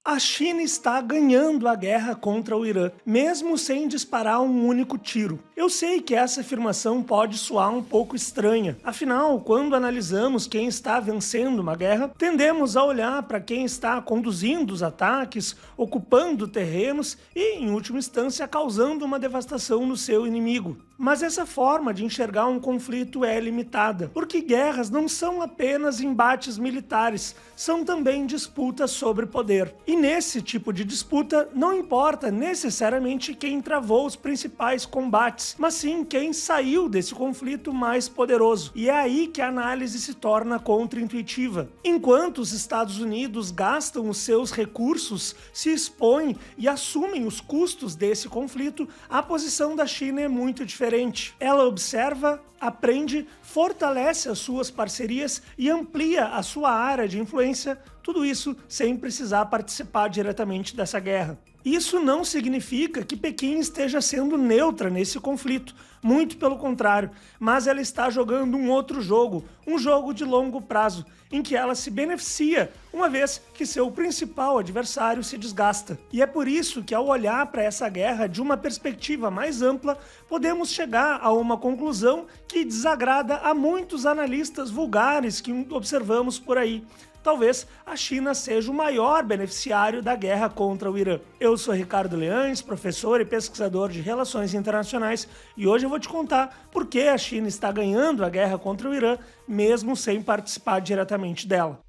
A China está ganhando a guerra contra o Irã, mesmo sem disparar um único tiro. Eu sei que essa afirmação pode soar um pouco estranha, afinal, quando analisamos quem está vencendo uma guerra, tendemos a olhar para quem está conduzindo os ataques, ocupando terrenos e, em última instância, causando uma devastação no seu inimigo. Mas essa forma de enxergar um conflito é limitada, porque guerras não são apenas embates militares, são também disputas sobre poder. E nesse tipo de disputa, não importa necessariamente quem travou os principais combates, mas sim quem saiu desse conflito mais poderoso. E é aí que a análise se torna contraintuitiva. Enquanto os Estados Unidos gastam os seus recursos, se expõem e assumem os custos desse conflito, a posição da China é muito diferente. Ela observa, aprende, fortalece as suas parcerias e amplia a sua área de influência, tudo isso sem precisar participar diretamente dessa guerra. Isso não significa que Pequim esteja sendo neutra nesse conflito, muito pelo contrário, mas ela está jogando um outro jogo, um jogo de longo prazo, em que ela se beneficia, uma vez que seu principal adversário se desgasta. E é por isso que, ao olhar para essa guerra de uma perspectiva mais ampla, podemos chegar a uma conclusão que desagrada a muitos analistas vulgares que observamos por aí. Talvez a China seja o maior beneficiário da guerra contra o Irã. Eu sou Ricardo Leães, professor e pesquisador de Relações Internacionais, e hoje eu vou te contar por que a China está ganhando a guerra contra o Irã, mesmo sem participar diretamente dela.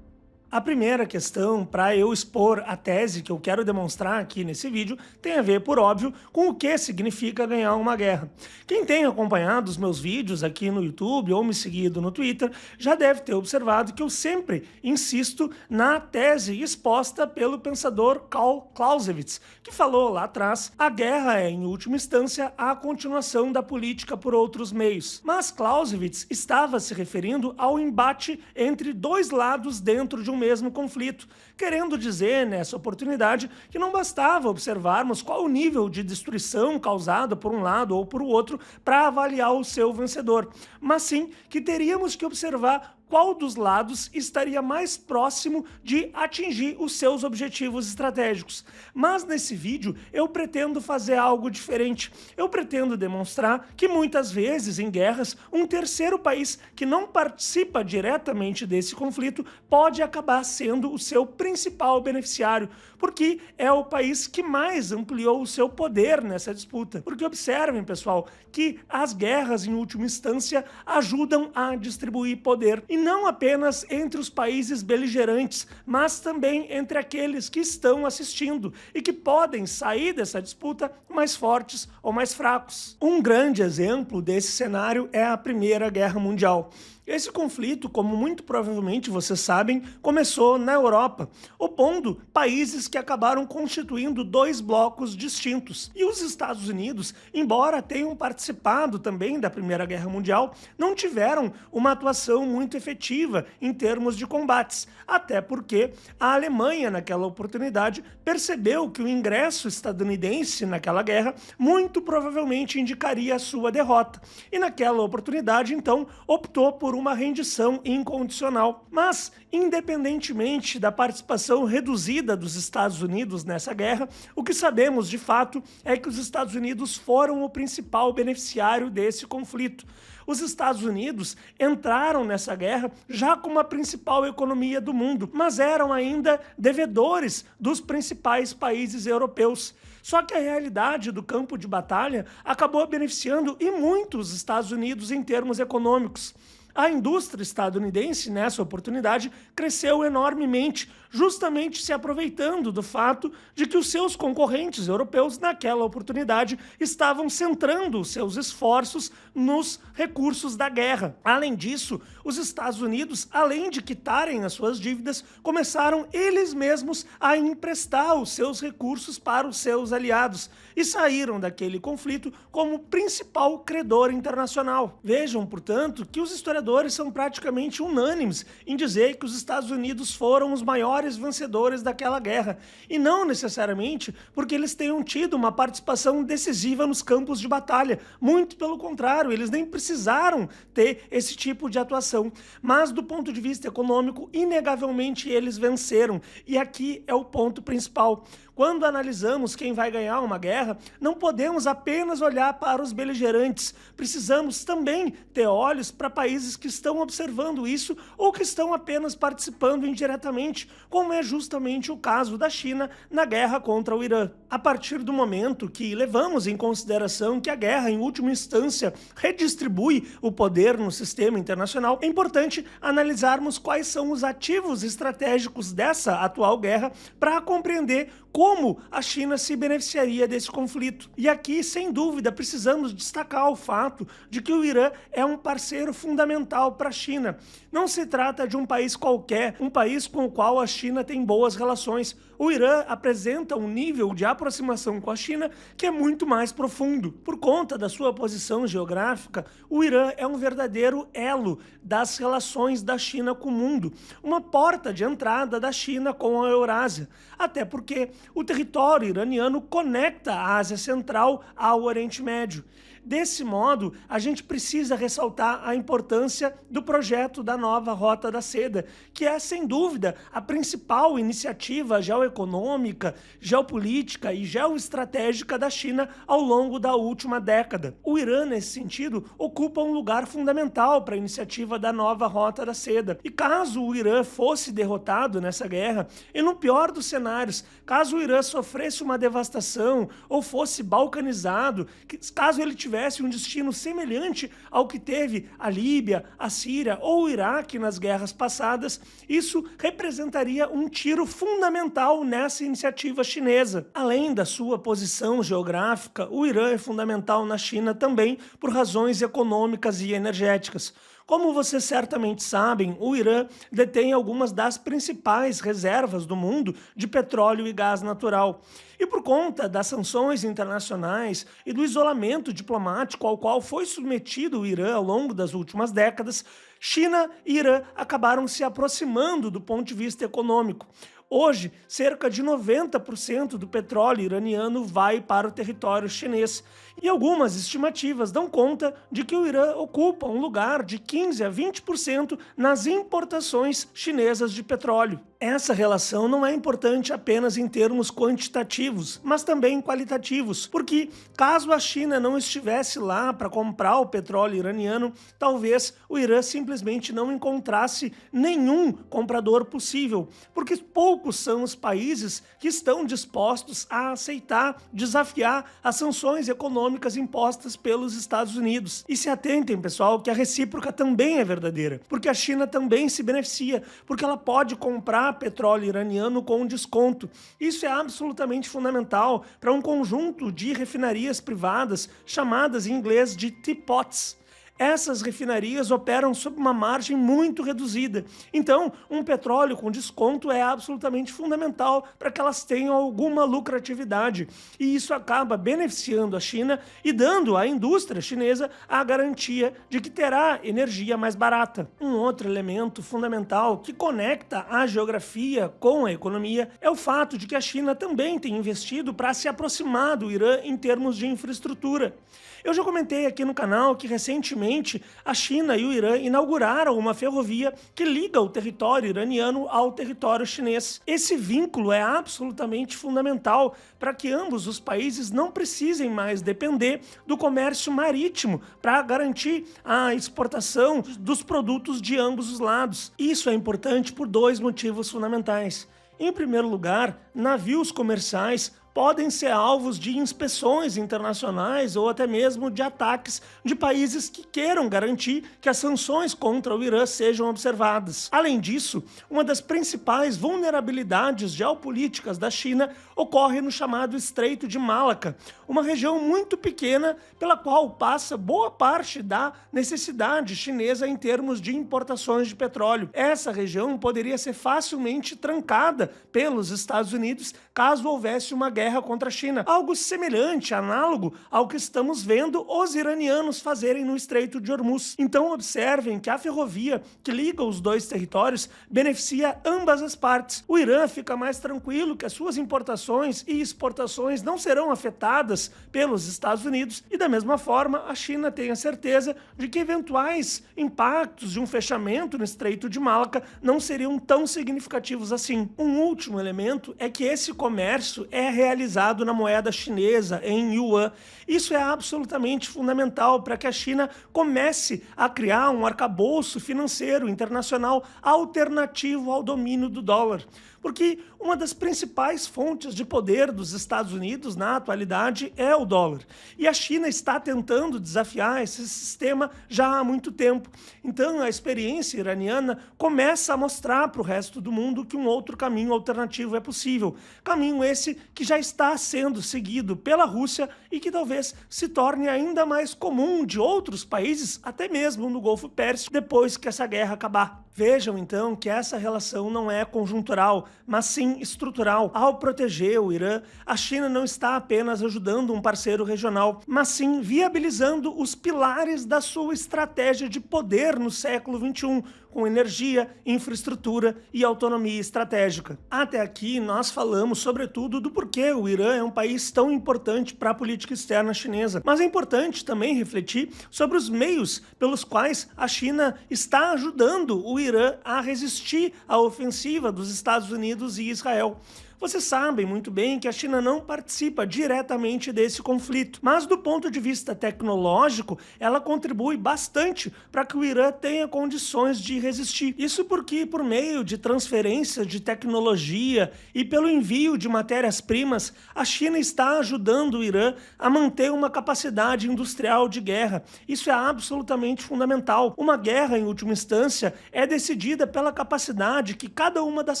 A primeira questão, para eu expor a tese que eu quero demonstrar aqui nesse vídeo, tem a ver, por óbvio, com o que significa ganhar uma guerra. Quem tem acompanhado os meus vídeos aqui no YouTube ou me seguido no Twitter, já deve ter observado que eu sempre insisto na tese exposta pelo pensador Karl Clausewitz, que falou lá atrás: a guerra é, em última instância, a continuação da política por outros meios. Mas Clausewitz estava se referindo ao embate entre dois lados dentro de um mesmo conflito, querendo dizer nessa oportunidade que não bastava observarmos qual o nível de destruição causada por um lado ou por outro para avaliar o seu vencedor, mas sim que teríamos que observar qual dos lados estaria mais próximo de atingir os seus objetivos estratégicos. Mas nesse vídeo eu pretendo fazer algo diferente. Eu pretendo demonstrar que muitas vezes em guerras, um terceiro país que não participa diretamente desse conflito pode acabar sendo o seu principal beneficiário, porque é o país que mais ampliou o seu poder nessa disputa. Porque observem, pessoal, que as guerras, em última instância, ajudam a distribuir poder. E não apenas entre os países beligerantes, mas também entre aqueles que estão assistindo e que podem sair dessa disputa mais fortes ou mais fracos. Um grande exemplo desse cenário é a Primeira Guerra Mundial. Esse conflito, como muito provavelmente vocês sabem, começou na Europa, opondo países que acabaram constituindo dois blocos distintos. E os Estados Unidos, embora tenham participado também da Primeira Guerra Mundial, não tiveram uma atuação muito efetiva em termos de combates, até porque a Alemanha, naquela oportunidade, percebeu que o ingresso estadunidense naquela guerra muito provavelmente indicaria a sua derrota. E naquela oportunidade, então, optou por uma rendição incondicional. Mas, independentemente da participação reduzida dos Estados Unidos nessa guerra, o que sabemos de fato é que os Estados Unidos foram o principal beneficiário desse conflito. Os Estados Unidos entraram nessa guerra já como a principal economia do mundo, mas eram ainda devedores dos principais países europeus. Só que a realidade do campo de batalha acabou beneficiando e muito os Estados Unidos em termos econômicos. A indústria estadunidense, nessa oportunidade, cresceu enormemente, justamente se aproveitando do fato de que os seus concorrentes europeus, naquela oportunidade, estavam centrando os seus esforços nos recursos da guerra. Além disso, os Estados Unidos, além de quitarem as suas dívidas, começaram eles mesmos a emprestar os seus recursos para os seus aliados e saíram daquele conflito como principal credor internacional. Vejam, portanto, que os historiadores historiadores são praticamente unânimes em dizer que os Estados Unidos foram os maiores vencedores daquela guerra, e não necessariamente porque eles tenham tido uma participação decisiva nos campos de batalha, muito pelo contrário, eles nem precisaram ter esse tipo de atuação, mas do ponto de vista econômico, inegavelmente eles venceram, e aqui é o ponto principal. Quando analisamos quem vai ganhar uma guerra, não podemos apenas olhar para os beligerantes, precisamos também ter olhos para países que estão observando isso ou que estão apenas participando indiretamente, como é justamente o caso da China na guerra contra o Irã. A partir do momento que levamos em consideração que a guerra, em última instância, redistribui o poder no sistema internacional, é importante analisarmos quais são os ativos estratégicos dessa atual guerra para compreender como a China se beneficiaria desse conflito. E aqui, sem dúvida, precisamos destacar o fato de que o Irã é um parceiro fundamental para a China. Não se trata de um país qualquer, um país com o qual a China tem boas relações. O Irã apresenta um nível de aproximação com a China que é muito mais profundo. Por conta da sua posição geográfica, o Irã é um verdadeiro elo das relações da China com o mundo, uma porta de entrada da China com a Eurásia, até porque o território iraniano conecta a Ásia Central ao Oriente Médio. Desse modo, a gente precisa ressaltar a importância do projeto da nova Rota da Seda, que é, sem dúvida, a principal iniciativa geoeconômica, geopolítica e geoestratégica da China ao longo da última década. O Irã, nesse sentido, ocupa um lugar fundamental para a iniciativa da nova Rota da Seda. E caso o Irã fosse derrotado nessa guerra, e no pior dos cenários, caso o Irã sofresse uma devastação ou fosse balcanizado, caso ele tivesse um destino semelhante ao que teve a Líbia, a Síria ou o Iraque nas guerras passadas, isso representaria um tiro fundamental nessa iniciativa chinesa. Além da sua posição geográfica, o Irã é fundamental na China também por razões econômicas e energéticas. Como vocês certamente sabem, o Irã detém algumas das principais reservas do mundo de petróleo e gás natural. E por conta das sanções internacionais e do isolamento diplomático ao qual foi submetido o Irã ao longo das últimas décadas, China e Irã acabaram se aproximando do ponto de vista econômico. Hoje, cerca de 90% do petróleo iraniano vai para o território chinês, e algumas estimativas dão conta de que o Irã ocupa um lugar de 15% a 20% nas importações chinesas de petróleo. Essa relação não é importante apenas em termos quantitativos, mas também qualitativos, porque caso a China não estivesse lá para comprar o petróleo iraniano, talvez o Irã simplesmente não encontrasse nenhum comprador possível, porque poucos são os países que estão dispostos a aceitar, desafiar as sanções econômicas impostas pelos Estados Unidos. E se atentem, pessoal, que a recíproca também é verdadeira, porque a China também se beneficia, porque ela pode comprar petróleo iraniano com desconto. Isso é absolutamente fundamental para um conjunto de refinarias privadas chamadas em inglês de teapots. Essas refinarias operam sob uma margem muito reduzida. Então, um petróleo com desconto é absolutamente fundamental para que elas tenham alguma lucratividade. E isso acaba beneficiando a China e dando à indústria chinesa a garantia de que terá energia mais barata. Um outro elemento fundamental que conecta a geografia com a economia é o fato de que a China também tem investido para se aproximar do Irã em termos de infraestrutura. Eu já comentei aqui no canal que recentemente a China e o Irã inauguraram uma ferrovia que liga o território iraniano ao território chinês. Esse vínculo é absolutamente fundamental para que ambos os países não precisem mais depender do comércio marítimo para garantir a exportação dos produtos de ambos os lados. Isso é importante por dois motivos fundamentais. Em primeiro lugar, navios comerciais podem ser alvos de inspeções internacionais ou até mesmo de ataques de países que queiram garantir que as sanções contra o Irã sejam observadas. Além disso, uma das principais vulnerabilidades geopolíticas da China ocorre no chamado Estreito de Malaca, uma região muito pequena pela qual passa boa parte da necessidade chinesa em termos de importações de petróleo. Essa região poderia ser facilmente trancada pelos Estados Unidos caso houvesse uma guerra guerra contra a China, algo semelhante, análogo ao que estamos vendo os iranianos fazerem no Estreito de Hormuz. Então observem que a ferrovia que liga os dois territórios beneficia ambas as partes. O Irã fica mais tranquilo que as suas importações e exportações não serão afetadas pelos Estados Unidos e, da mesma forma, a China tem a certeza de que eventuais impactos de um fechamento no Estreito de Malaca não seriam tão significativos assim. Um último elemento é que esse comércio é realizado na moeda chinesa, em yuan. Isso é absolutamente fundamental para que a China comece a criar um arcabouço financeiro internacional alternativo ao domínio do dólar. Porque uma das principais fontes de poder dos Estados Unidos na atualidade é o dólar. E a China está tentando desafiar esse sistema já há muito tempo. Então a experiência iraniana começa a mostrar para o resto do mundo que um outro caminho alternativo é possível. Caminho esse que já está sendo seguido pela Rússia e que talvez se torne ainda mais comum de outros países, até mesmo no Golfo Pérsico, depois que essa guerra acabar. Vejam então que essa relação não é conjuntural, mas sim estrutural. Ao proteger o Irã, a China não está apenas ajudando um parceiro regional, mas sim viabilizando os pilares da sua estratégia de poder no século XXI, com energia, infraestrutura e autonomia estratégica. Até aqui nós falamos sobretudo do porquê o Irã é um país tão importante para a política externa chinesa, mas é importante também refletir sobre os meios pelos quais a China está ajudando o Irã a resistir à ofensiva dos Estados Unidos e Israel. Vocês sabem muito bem que a China não participa diretamente desse conflito, mas do ponto de vista tecnológico, ela contribui bastante para que o Irã tenha condições de resistir. Isso porque, por meio de transferência de tecnologia e pelo envio de matérias-primas, a China está ajudando o Irã a manter uma capacidade industrial de guerra. Isso é absolutamente fundamental. Uma guerra, em última instância, é decidida pela capacidade que cada uma das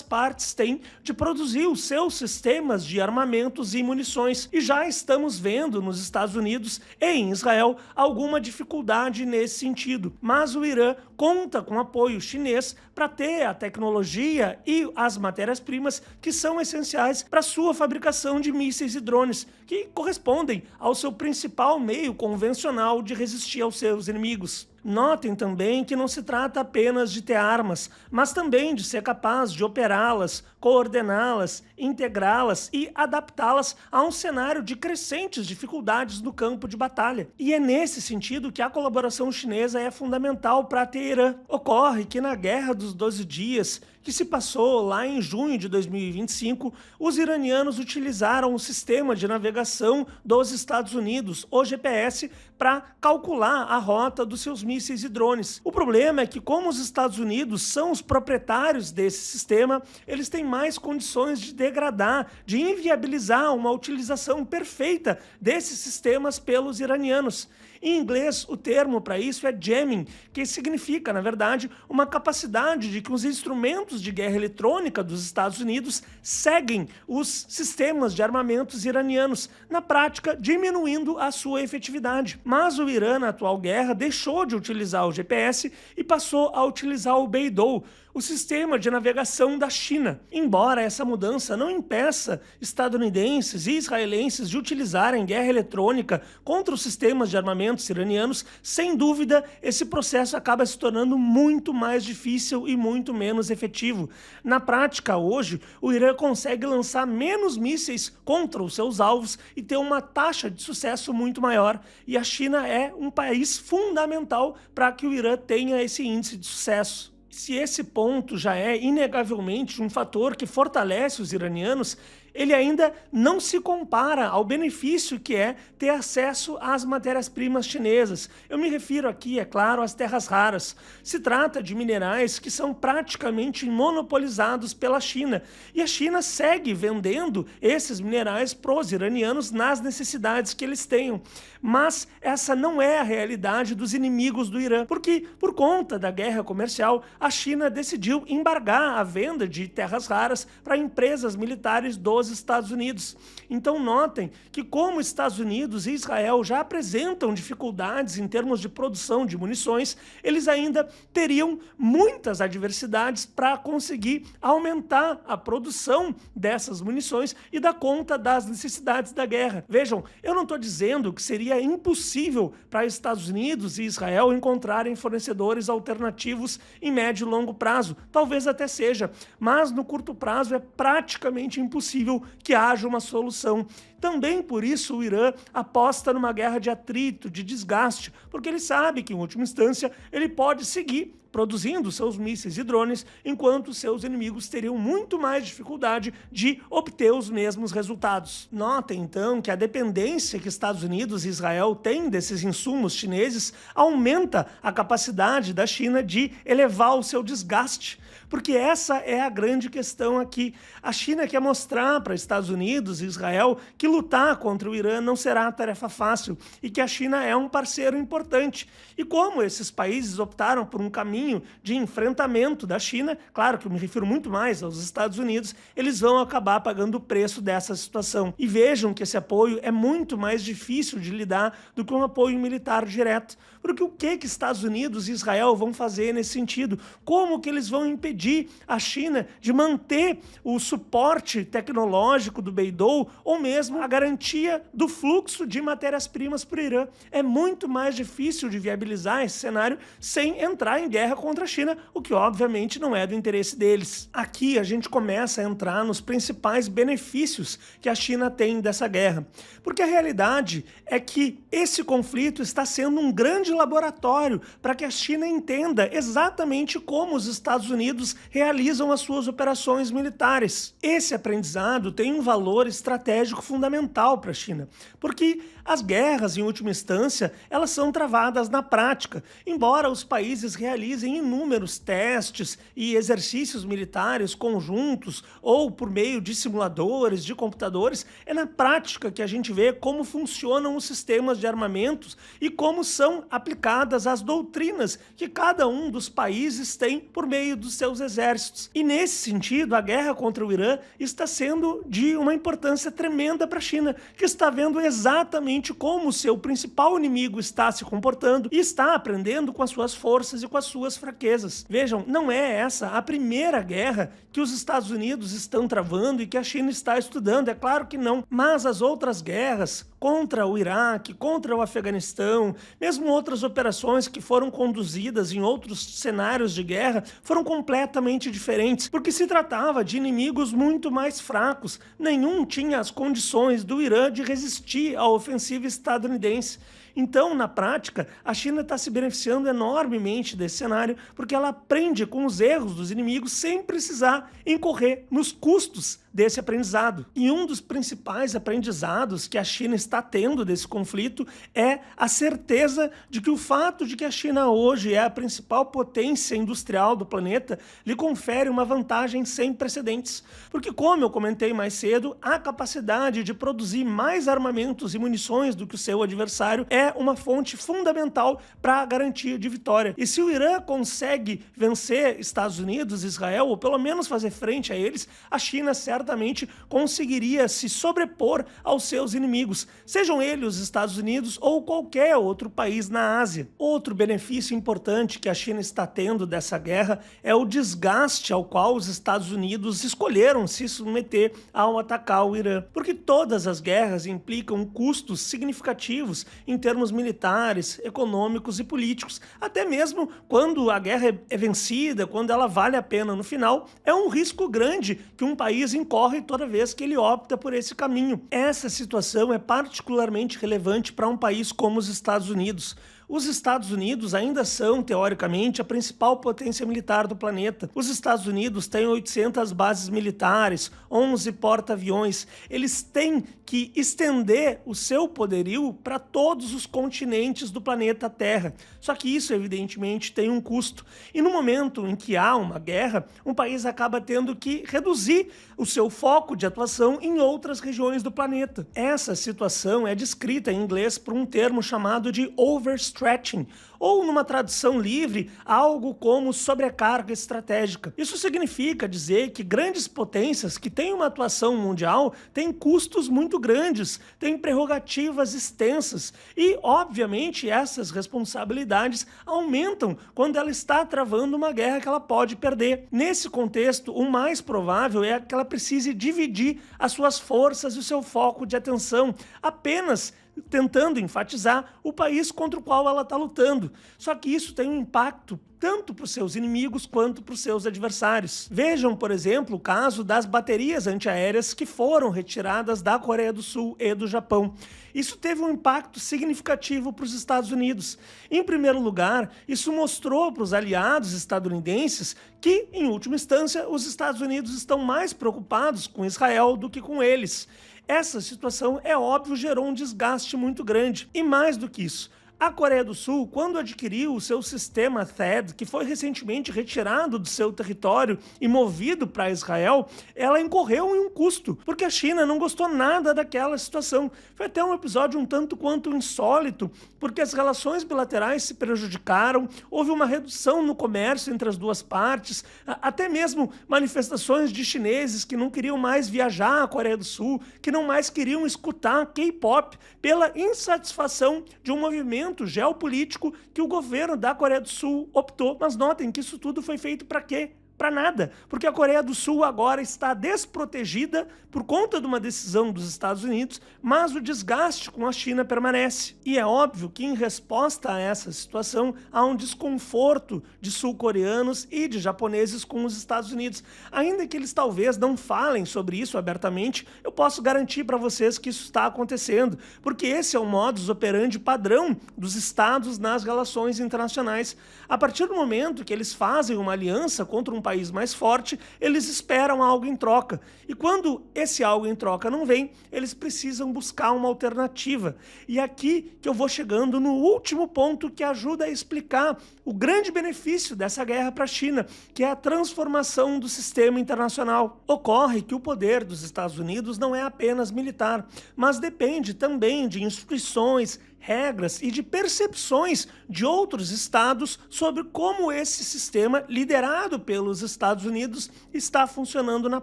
partes tem de produzir os seus sistemas de armamentos e munições. E já estamos vendo nos Estados Unidos e em Israel alguma dificuldade nesse sentido. Mas o Irã conta com apoio chinês para ter a tecnologia e as matérias-primas que são essenciais para a sua fabricação de mísseis e drones, que correspondem ao seu principal meio convencional de resistir aos seus inimigos. Notem também que não se trata apenas de ter armas, mas também de ser capaz de operá-las, coordená-las, integrá-las e adaptá-las a um cenário de crescentes dificuldades no campo de batalha. E é nesse sentido que a colaboração chinesa é fundamental para Teherã. Ocorre que na Guerra dos 12 Dias, que se passou lá em junho de 2025, os iranianos utilizaram o sistema de navegação dos Estados Unidos, o GPS, para calcular a rota dos seus mísseis e drones. O problema é que, como os Estados Unidos são os proprietários desse sistema, eles têm mais condições de degradar, de inviabilizar uma utilização perfeita desses sistemas pelos iranianos. Em inglês, o termo para isso é jamming, que significa, na verdade, uma capacidade de que os instrumentos de guerra eletrônica dos Estados Unidos seguem os sistemas de armamentos iranianos, na prática diminuindo a sua efetividade. Mas o Irã, na atual guerra, deixou de utilizar o GPS e passou a utilizar o Beidou, o sistema de navegação da China. Embora essa mudança não impeça estadunidenses e israelenses de utilizarem guerra eletrônica contra os sistemas de armamentos iranianos, sem dúvida esse processo acaba se tornando muito mais difícil e muito menos efetivo. Na prática, hoje, o Irã consegue lançar menos mísseis contra os seus alvos e ter uma taxa de sucesso muito maior. E a China é um país fundamental para que o Irã tenha esse índice de sucesso. Se esse ponto já é inegavelmente um fator que fortalece os iranianos, ele ainda não se compara ao benefício que é ter acesso às matérias-primas chinesas. Eu me refiro aqui, é claro, às terras raras. Se trata de minerais que são praticamente monopolizados pela China, e a China segue vendendo esses minerais para os iranianos nas necessidades que eles tenham. Mas essa não é a realidade dos inimigos do Irã, porque, por conta da guerra comercial, a China decidiu embargar a venda de terras raras para empresas militares dos Estados Unidos. Então notem que como Estados Unidos e Israel já apresentam dificuldades em termos de produção de munições, eles ainda teriam muitas adversidades para conseguir aumentar a produção dessas munições e dar conta das necessidades da guerra. Vejam, eu não estou dizendo que seria impossível para Estados Unidos e Israel encontrarem fornecedores alternativos em médio e longo prazo. Talvez até seja, mas no curto prazo é praticamente impossível que haja uma solução. Também por isso o Irã aposta numa guerra de atrito, de desgaste, porque ele sabe que, em última instância, ele pode seguir produzindo seus mísseis e drones, enquanto seus inimigos teriam muito mais dificuldade de obter os mesmos resultados. Notem, então, que a dependência que Estados Unidos e Israel têm desses insumos chineses aumenta a capacidade da China de elevar o seu desgaste. Porque essa é a grande questão aqui. A China quer mostrar para Estados Unidos e Israel que lutar contra o Irã não será tarefa fácil e que a China é um parceiro importante. E como esses países optaram por um caminho de enfrentamento da China, claro que eu me refiro muito mais aos Estados Unidos, eles vão acabar pagando o preço dessa situação. E vejam que esse apoio é muito mais difícil de lidar do que um apoio militar direto. Porque o que Estados Unidos e Israel vão fazer nesse sentido? Como que eles vão impedir a China de manter o suporte tecnológico do Beidou ou mesmo a garantia do fluxo de matérias-primas para o Irã? É muito mais difícil de viabilizar esse cenário sem entrar em guerra contra a China, o que obviamente não é do interesse deles. Aqui a gente começa a entrar nos principais benefícios que a China tem dessa guerra. Porque a realidade é que esse conflito está sendo um grande laboratório para que a China entenda exatamente como os Estados Unidos realizam as suas operações militares. Esse aprendizado tem um valor estratégico fundamental para a China, porque as guerras, em última instância, elas são travadas na prática. Embora os países realizem inúmeros testes e exercícios militares conjuntos ou por meio de simuladores, de computadores, é na prática que a gente vê como funcionam os sistemas de armamentos e como são aplicadas as doutrinas que cada um dos países tem por meio dos seus exércitos. E nesse sentido, a guerra contra o Irã está sendo de uma importância tremenda para a China, que está vendo exatamente como o seu principal inimigo está se comportando e está aprendendo com as suas forças e com as suas fraquezas. Vejam, não é essa a primeira guerra que os Estados Unidos estão travando e que a China está estudando, é claro que não, mas as outras guerras contra o Iraque, contra o Afeganistão, mesmo outras operações que foram conduzidas em outros cenários de guerra, foram completamente diferentes, porque se tratava de inimigos muito mais fracos. Nenhum tinha as condições do Irã de resistir à ofensiva estadunidense. Então, na prática, a China está se beneficiando enormemente desse cenário, porque ela aprende com os erros dos inimigos sem precisar incorrer nos custos desse aprendizado. E um dos principais aprendizados que a China está tendo desse conflito é a certeza de que o fato de que a China hoje é a principal potência industrial do planeta lhe confere uma vantagem sem precedentes. Porque, como eu comentei mais cedo, a capacidade de produzir mais armamentos e munições do que o seu adversário é uma fonte fundamental para a garantia de vitória. E se o Irã consegue vencer Estados Unidos e Israel, ou pelo menos fazer frente a eles, a China certamente conseguiria se sobrepor aos seus inimigos, sejam eles os Estados Unidos ou qualquer outro país na Ásia. Outro benefício importante que a China está tendo dessa guerra é o desgaste ao qual os Estados Unidos escolheram se submeter ao atacar o Irã, porque todas as guerras implicam custos significativos em termos militares, econômicos e políticos. Até mesmo quando a guerra é vencida, quando ela vale a pena no final, é um risco grande que um país incorre toda vez que ele opta por esse caminho. Essa situação é particularmente relevante para um país como os Estados Unidos. Os Estados Unidos ainda são, teoricamente, a principal potência militar do planeta. Os Estados Unidos têm 800 bases militares, 11 porta-aviões. Eles têm que estender o seu poderio para todos os continentes do planeta Terra. Só que isso, evidentemente, tem um custo. E no momento em que há uma guerra, um país acaba tendo que reduzir o seu foco de atuação em outras regiões do planeta. Essa situação é descrita em inglês por um termo chamado de overstretching. stretching, ou numa tradução livre, algo como sobrecarga estratégica. Isso significa dizer que grandes potências que têm uma atuação mundial têm custos muito grandes, têm prerrogativas extensas e, obviamente, essas responsabilidades aumentam quando ela está travando uma guerra que ela pode perder. Nesse contexto, o mais provável é que ela precise dividir as suas forças e o seu foco de atenção apenas tentando enfatizar o país contra o qual ela está lutando. Só que isso tem um impacto tanto para os seus inimigos quanto para os seus adversários. Vejam, por exemplo, o caso das baterias antiaéreas que foram retiradas da Coreia do Sul e do Japão. Isso teve um impacto significativo para os Estados Unidos. Em primeiro lugar, isso mostrou para os aliados estadunidenses que, em última instância, os Estados Unidos estão mais preocupados com Israel do que com eles. Essa situação, é óbvio, gerou um desgaste muito grande. E mais do que isso, a Coreia do Sul, quando adquiriu o seu sistema THAAD, que foi recentemente retirado do seu território e movido para Israel, ela incorreu em um custo, porque a China não gostou nada daquela situação. Foi até um episódio um tanto quanto insólito, porque as relações bilaterais se prejudicaram, houve uma redução no comércio entre as duas partes, até mesmo manifestações de chineses que não queriam mais viajar à Coreia do Sul, que não mais queriam escutar K-pop pela insatisfação de um movimento geopolítico que o governo da Coreia do Sul optou. Mas notem que isso tudo foi feito para quê? Para nada, porque a Coreia do Sul agora está desprotegida por conta de uma decisão dos Estados Unidos, mas o desgaste com a China permanece. E é óbvio que, em resposta a essa situação, há um desconforto de sul-coreanos e de japoneses com os Estados Unidos. Ainda que eles talvez não falem sobre isso abertamente, eu posso garantir para vocês que isso está acontecendo, porque esse é o modus operandi padrão dos estados nas relações internacionais. A partir do momento que eles fazem uma aliança contra um país mais forte, eles esperam algo em troca. E quando esse algo em troca não vem, eles precisam buscar uma alternativa. E é aqui que eu vou chegando no último ponto que ajuda a explicar o grande benefício dessa guerra para a China, que é a transformação do sistema internacional. Ocorre que o poder dos Estados Unidos não é apenas militar, mas depende também de instituições, regras e de percepções de outros estados sobre como esse sistema, liderado pelos Estados Unidos, está funcionando na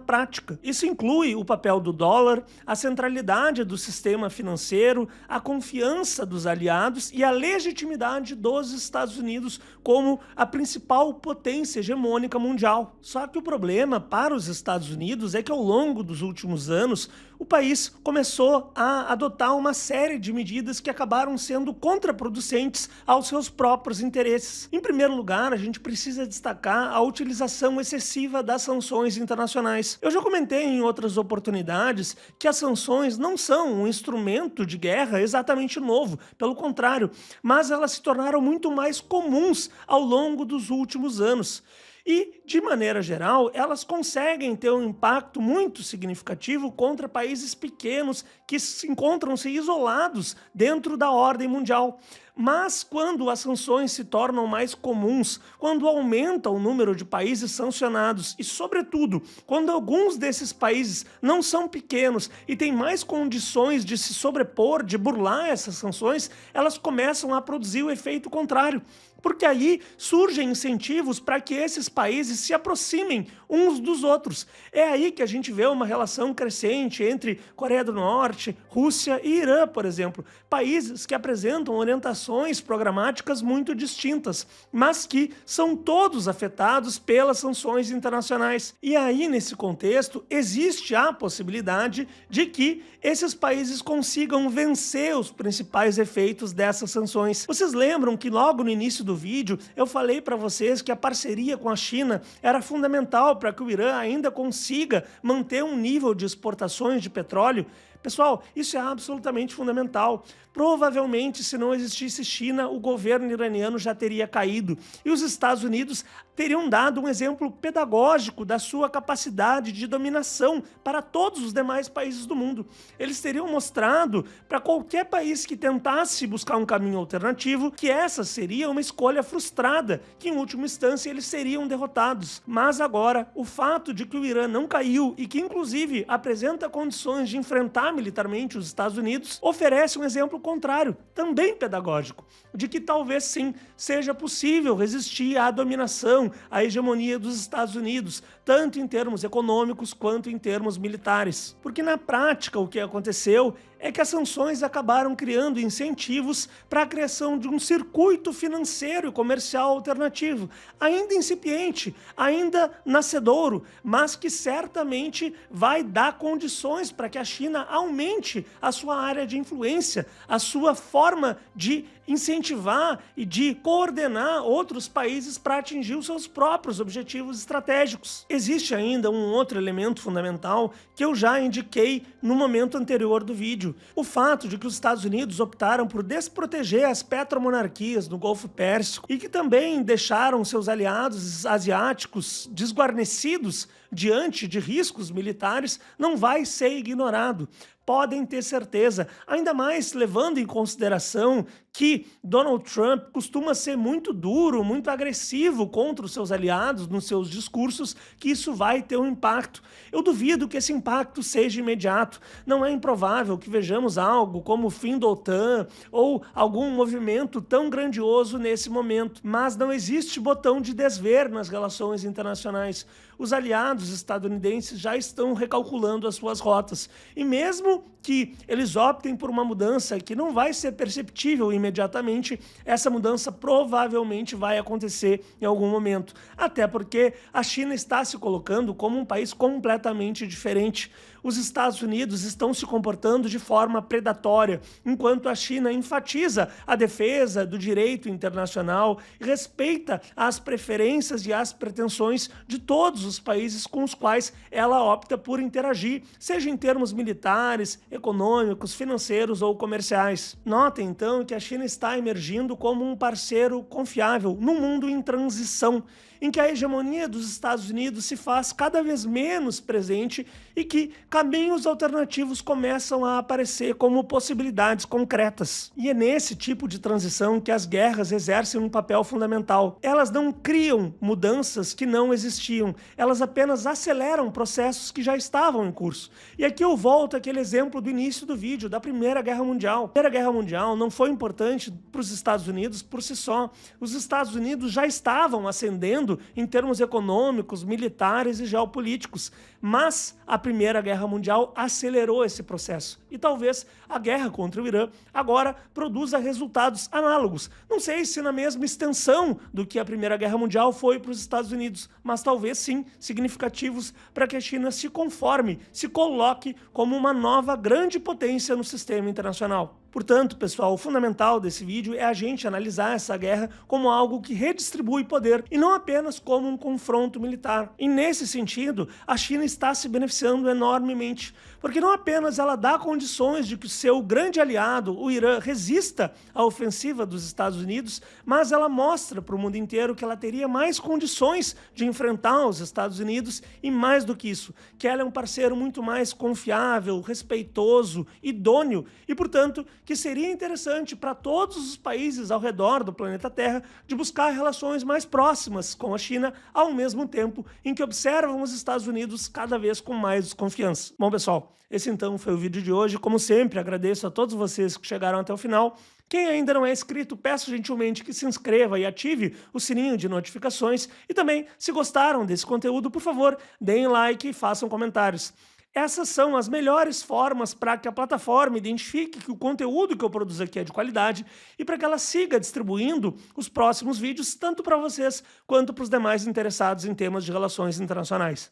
prática. Isso inclui o papel do dólar, a centralidade do sistema financeiro, a confiança dos aliados e a legitimidade dos Estados Unidos como a principal potência hegemônica mundial. Só que o problema para os Estados Unidos é que ao longo dos últimos anos, o país começou a adotar uma série de medidas que acabaram sendo contraproducentes aos seus próprios interesses. Em primeiro lugar, a gente precisa destacar a utilização excessiva das sanções internacionais. Eu já comentei em outras oportunidades que as sanções não são um instrumento de guerra exatamente novo, pelo contrário, mas elas se tornaram muito mais comuns ao longo dos últimos anos. E, de maneira geral, elas conseguem ter um impacto muito significativo contra países pequenos que encontram-se isolados dentro da ordem mundial. Mas quando as sanções se tornam mais comuns, quando aumenta o número de países sancionados e, sobretudo, quando alguns desses países não são pequenos e têm mais condições de se sobrepor, de burlar essas sanções, elas começam a produzir o efeito contrário. Porque aí surgem incentivos para que esses países se aproximem uns dos outros. É aí que a gente vê uma relação crescente entre Coreia do Norte, Rússia e Irã, por exemplo. Países que apresentam orientações programáticas muito distintas, mas que são todos afetados pelas sanções internacionais. E aí, nesse contexto, existe a possibilidade de que esses países consigam vencer os principais efeitos dessas sanções. Vocês lembram que logo no início do vídeo eu falei para vocês que a parceria com a China era fundamental para que o Irã ainda consiga manter um nível de exportações de petróleo? Pessoal, isso é absolutamente fundamental. Provavelmente, se não existisse China, o governo iraniano já teria caído. E os Estados Unidos teriam dado um exemplo pedagógico da sua capacidade de dominação para todos os demais países do mundo. Eles teriam mostrado para qualquer país que tentasse buscar um caminho alternativo que essa seria uma escolha frustrada, que em última instância eles seriam derrotados. Mas agora, o fato de que o Irã não caiu e que inclusive apresenta condições de enfrentar ameaçar militarmente os Estados Unidos, oferece um exemplo contrário, também pedagógico, de que talvez sim seja possível resistir à dominação, à hegemonia dos Estados Unidos, tanto em termos econômicos quanto em termos militares. Porque na prática o que aconteceu é que as sanções acabaram criando incentivos para a criação de um circuito financeiro e comercial alternativo, ainda incipiente, ainda nascedouro, mas que certamente vai dar condições para que a China aumente a sua área de influência, a sua forma de incentivar e de coordenar outros países para atingir os seus próprios objetivos estratégicos. Existe ainda um outro elemento fundamental que eu já indiquei no momento anterior do vídeo. O fato de que os Estados Unidos optaram por desproteger as petromonarquias no Golfo Pérsico e que também deixaram seus aliados asiáticos desguarnecidos diante de riscos militares não vai ser ignorado. Podem ter certeza, ainda mais levando em consideração que Donald Trump costuma ser muito duro, muito agressivo contra os seus aliados nos seus discursos, que isso vai ter um impacto. Eu duvido que esse impacto seja imediato. Não é improvável que vejamos algo como o fim da OTAN ou algum movimento tão grandioso nesse momento, mas não existe botão de desver nas relações internacionais. Os aliados estadunidenses já estão recalculando as suas rotas. E mesmo que eles optem por uma mudança que não vai ser perceptível imediatamente, essa mudança provavelmente vai acontecer em algum momento. Até porque a China está se colocando como um país completamente diferente. Os Estados Unidos estão se comportando de forma predatória, enquanto a China enfatiza a defesa do direito internacional e respeita as preferências e as pretensões de todos os países com os quais ela opta por interagir, seja em termos militares, econômicos, financeiros ou comerciais. Notem, então, que a China está emergindo como um parceiro confiável num mundo em transição, em que a hegemonia dos Estados Unidos se faz cada vez menos presente e que caminhos alternativos começam a aparecer como possibilidades concretas. E é nesse tipo de transição que as guerras exercem um papel fundamental. Elas não criam mudanças que não existiam, elas apenas aceleram processos que já estavam em curso. E aqui eu volto àquele exemplo do início do vídeo, da Primeira Guerra Mundial. A Primeira Guerra Mundial não foi importante para os Estados Unidos por si só. Os Estados Unidos já estavam ascendendo em termos econômicos, militares e geopolíticos, mas a Primeira Guerra Mundial acelerou esse processo. E talvez a guerra contra o Irã agora produza resultados análogos. Não sei se na mesma extensão do que a Primeira Guerra Mundial foi para os Estados Unidos, mas talvez sim significativos para que a China se conforme, se coloque como uma nova grande potência no sistema internacional. Portanto, pessoal, o fundamental desse vídeo é a gente analisar essa guerra como algo que redistribui poder e não apenas como um confronto militar. E nesse sentido, a China está se beneficiando enormemente, porque não apenas ela dá condições de que o seu grande aliado, o Irã, resista à ofensiva dos Estados Unidos, mas ela mostra para o mundo inteiro que ela teria mais condições de enfrentar os Estados Unidos e, mais do que isso, que ela é um parceiro muito mais confiável, respeitoso, idôneo e, portanto, que seria interessante para todos os países ao redor do planeta Terra de buscar relações mais próximas com a China, ao mesmo tempo em que observam os Estados Unidos cada vez com mais desconfiança. Bom, pessoal, esse então foi o vídeo de hoje. Como sempre, agradeço a todos vocês que chegaram até o final. Quem ainda não é inscrito, peço gentilmente que se inscreva e ative o sininho de notificações. E também, se gostaram desse conteúdo, por favor, deem like e façam comentários. Essas são as melhores formas para que a plataforma identifique que o conteúdo que eu produzo aqui é de qualidade e para que ela siga distribuindo os próximos vídeos tanto para vocês quanto para os demais interessados em temas de relações internacionais.